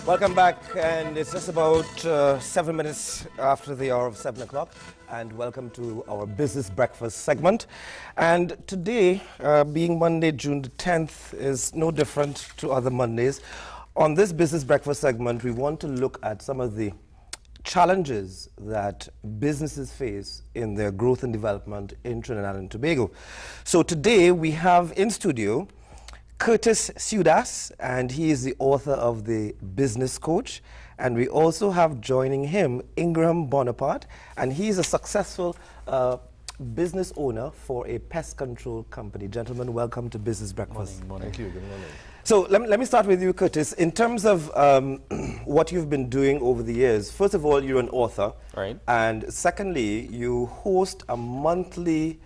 Welcome back, and it's just about 7 minutes after the hour of 7 o'clock, and welcome to our Business Breakfast segment. And today, being Monday, June the 10th, is no different to other Mondays. On this Business Breakfast segment, we want to look at some of the challenges that businesses face in their growth and development in Trinidad and Tobago. So today, we have in studio Curtis Siewdass, and he is the author of The Business Coach. And we also have joining him Ingram Bonaparte, and he's a successful business owner for a pest control company. Gentlemen, welcome to Business Breakfast. Morning. Thank you. Good morning. So let me start with you, Curtis. In terms of what you've been doing over the years, first of all, you're an author. Right. And secondly, you host a monthly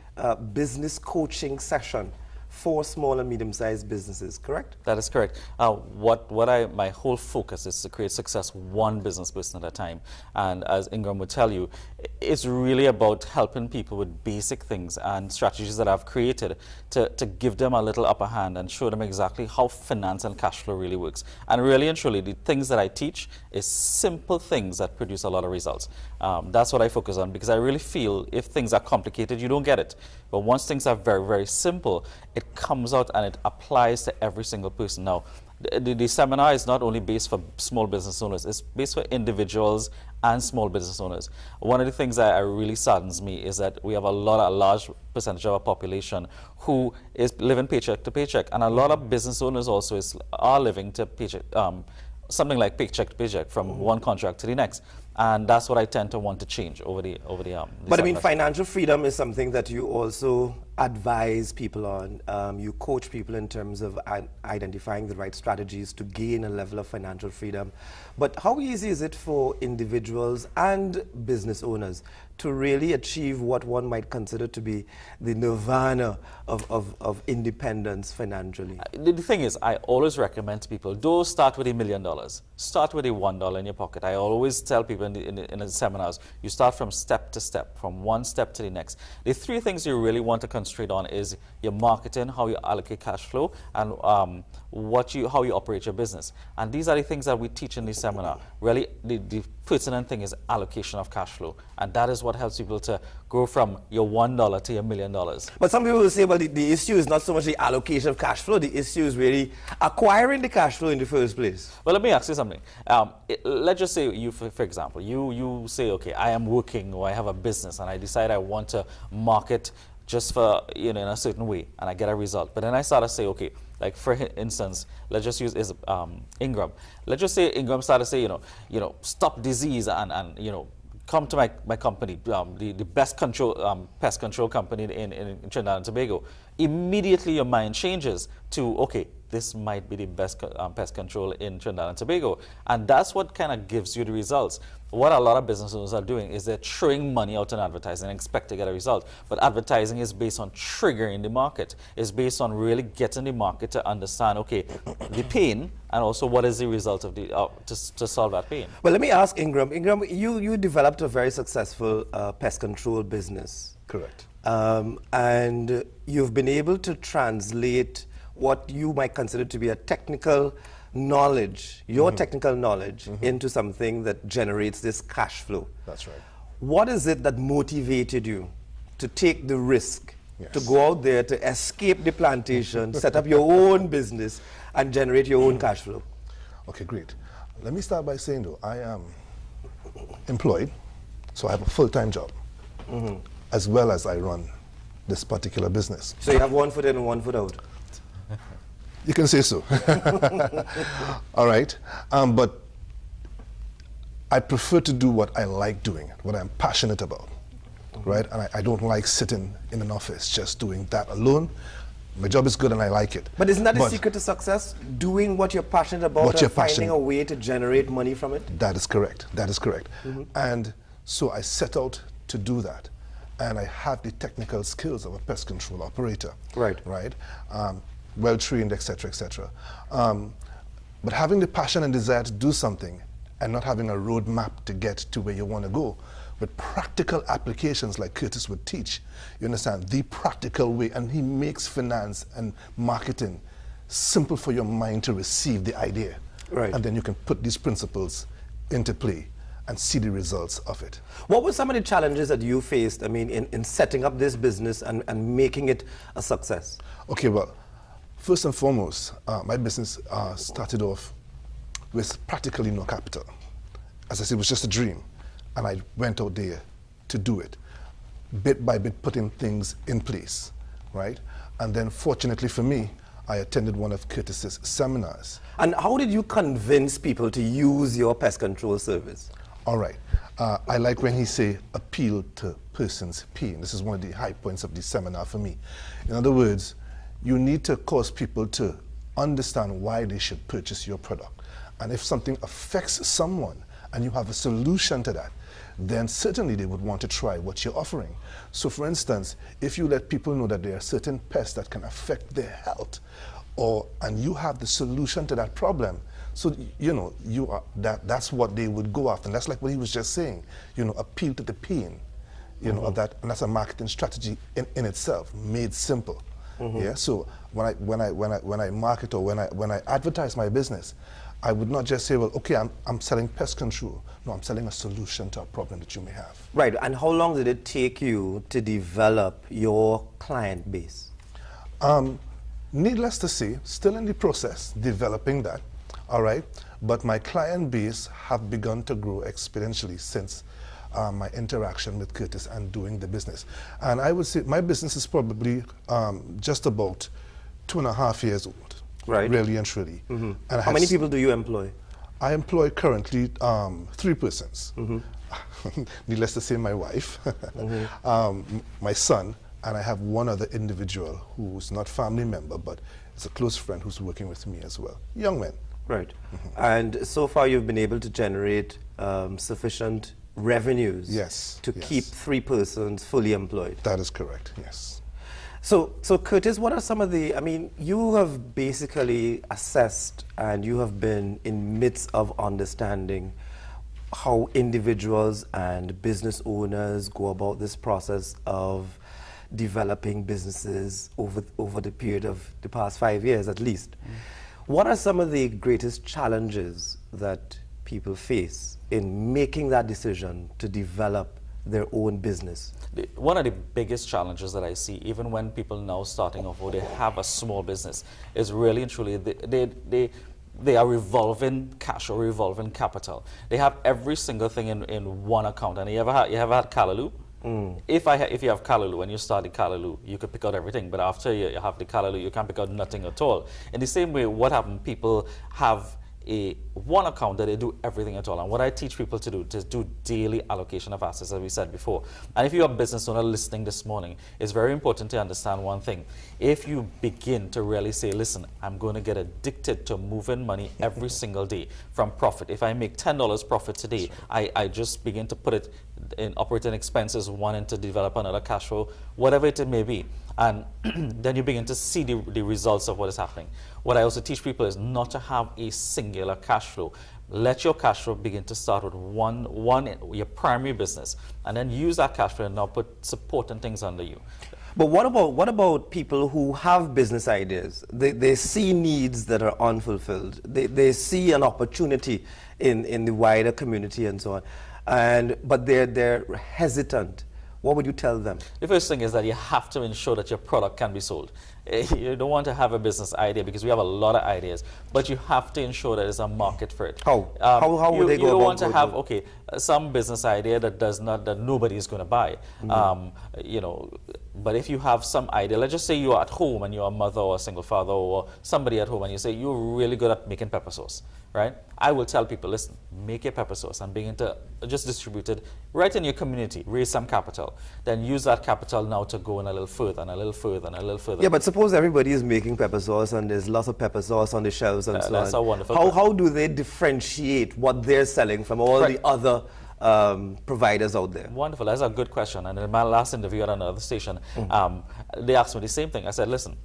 business coaching session for small and medium-sized businesses, correct? that is correct. My whole focus is to create success one business person at a time. And as Ingram would tell you, it's really about helping people with basic things and strategies that I've created to give them a little upper hand and show them exactly how finance and cash flow really works. And really and truly, the things that I teach is simple things that produce a lot of results. That's what I focus on, because I really feel if things are complicated, you don't get it. But once things are very, very simple, it comes out and it applies to every single person. Now, the seminar is not only based for small business owners, it's based for individuals and small business owners. One of the things that really saddens me is that we have a large percentage of our population who is living paycheck to paycheck, and a lot of business owners also are living to paycheck, something like paycheck to paycheck from one contract to the next. And that's what I tend to want to change over the But I mean, financial freedom is something that you also advise people on. You coach people in terms of identifying the right strategies to gain a level of financial freedom. But how easy is it for individuals and business owners to really achieve what one might consider to be the nirvana of independence financially? The thing is, I always recommend to people, don't start with $1 million. Start with $1 in your pocket. I always tell people in the seminars, you start from step to step, from one step to the next. The three things you really want to concentrate on is your marketing, how you allocate cash flow, and how you operate your business. And these are the things that we teach in the seminar. Really, the pertinent thing is allocation of cash flow. And that is what helps people to go from your $1 to your $1 million. But some people will say, well, the issue is not so much the allocation of cash flow. The issue is really acquiring the cash flow in the first place. Well, let me ask you something. Let's just say you, for example, you say, okay, I am working or I have a business and I decide I want to market just for, in a certain way, and I get a result. But then I start to say, okay, like for instance, let's just use Ingram. Let's just say Ingram started to say, stop disease and come to my company, the best pest control company in Trinidad and Tobago. Immediately your mind changes to, okay, this might be the best pest control in Trinidad and Tobago. And that's what kind of gives you the results. What a lot of business owners are doing is they're throwing money out on advertising and expect to get a result. But advertising is based on triggering the market. It's based on really getting the market to understand, okay, the pain, and also what is the result of to solve that pain. Well, let me ask Ingram. Ingram, you developed a very successful pest control business. Correct. And you've been able to translate what you might consider to be a technical knowledge, your technical knowledge, into something that generates this cash flow. That's right. What is it that motivated you to take the risk, to go out there, to escape the plantation, set up your own business, and generate your own cash flow? Okay, great. Let me start by saying, though, I am employed, so I have a full-time job, as well as I run this particular business. So you have one foot in and one foot out? You can say so. All right. But I prefer to do what I like doing, what I'm passionate about, right? And I don't like sitting in an office just doing that alone. My job is good and I like it. But isn't that the secret to success? Doing what you're passionate about and finding a way to generate money from it? That is correct. That is correct. And so I set out to do that. And I have the technical skills of a pest control operator. Right. Right? Well-trained, etc., etc. But having the passion and desire to do something and not having a roadmap to get to where you want to go, with practical applications like Curtis would teach, you understand, the practical way, and he makes finance and marketing simple for your mind to receive the idea. Right. And then you can put these principles into play and see the results of it. What were some of the challenges that you faced, I mean, in setting up this business and making it a success? Okay, well, first and foremost, my business started off with practically no capital. As I said, it was just a dream. And I went out there to do it, bit by bit putting things in place, right? And then fortunately for me, I attended one of Curtis's seminars. And how did you convince people to use your pest control service? All right. I like when he say appeal to person's pain. This is one of the high points of the seminar for me. In other words, you need to cause people to understand why they should purchase your product. And if something affects someone and you have a solution to that, then certainly they would want to try what you're offering. So for instance, if you let people know that there are certain pests that can affect their health, and you have the solution to that problem, so you know, that's what they would go after. And that's like what he was just saying, you know, appeal to the pain, you know, of that, and that's a marketing strategy in itself, made simple. Yeah. So when I market or when I advertise my business, I would not just say, well, okay, I'm selling pest control. No, I'm selling a solution to a problem that you may have. Right, and how long did it take you to develop your client base? Needless to say, still in the process, developing that, all right? But my client base have begun to grow exponentially since my interaction with Curtis and doing the business. And I would say my business is probably just about 2.5 years old. Right. Really and truly. And How many people do you employ? I employ currently 3 persons. Needless to say, my wife, my son, and I have one other individual who's not family member, but is a close friend who's working with me as well. Young men. Right. And so far you've been able to generate sufficient revenues to keep 3 persons fully employed. That is correct, yes. So Curtis, what are some of the, I mean, you have basically assessed and you have been in midst of understanding how individuals and business owners go about this process of developing businesses over the period of the past 5 years at least. What are some of the greatest challenges that people face in making that decision to develop their own business? One of the biggest challenges that I see, even when people now starting off or they have a small business, is really and truly they are revolving cash or revolving capital. They have every single thing in one account. And you ever had Callaloo? If you have Callaloo, when you start the Callaloo, you could pick out everything. But after you have the Callaloo, you can't pick out nothing at all. In the same way, what happened? People have one account that they do everything at all. And what I teach people to do daily allocation of assets, as we said before. And if you're a business owner listening this morning, it's very important to understand one thing. If you begin to really say, listen, I'm going to get addicted to moving money every single day from profit. If I make $10 profit today, I just begin to put it in operating expenses, wanting to develop another cash flow, whatever it may be. And then you begin to see the results of what is happening. What I also teach people is not to have a singular cash flow. Let your cash flow begin to start with your primary business, and then use that cash flow and now put support and things under you. But what about people who have business ideas? They see needs that are unfulfilled. They see an opportunity in the wider community and so on, but they're hesitant. What would you tell them? The first thing is that you have to ensure that your product can be sold. You don't want to have a business idea, because we have a lot of ideas, but you have to ensure that there's a market for it. How would they go about it? You don't want to have, some business idea that nobody is going to buy. But if you have some idea, let's just say you're at home and you're a mother or a single father or somebody at home, and you say you're really good at making pepper sauce, right? I will tell people, listen, make a pepper sauce and begin to just distribute it right in your community, raise some capital, then use that capital now to go in a little further and a little further and a little further. Yeah, but suppose everybody is making pepper sauce and there's lots of pepper sauce on the shelves and so on. That's a wonderful How do they differentiate what they're selling from all the other providers out there? Wonderful. That's a good question. And in my last interview at another station, they asked me the same thing. I said, listen,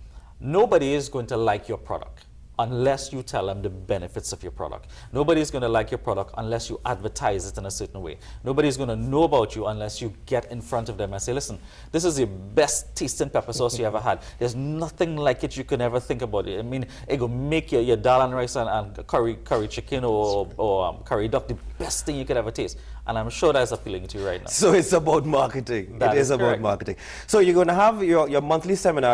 nobody is going to like your product. unless you tell them the benefits of your product. Nobody's going to like your product unless you advertise it in a certain way. Nobody's going to know about you unless you get in front of them and say, listen, this is the best tasting pepper sauce you ever had. There's nothing like it you can ever think about it. I mean, it will make your dal and rice and curry chicken or curry duck the best thing you could ever taste. And I'm sure that's appealing to you right now. So it's about marketing. That it is about correct. marketing. So you're going to have your monthly seminar.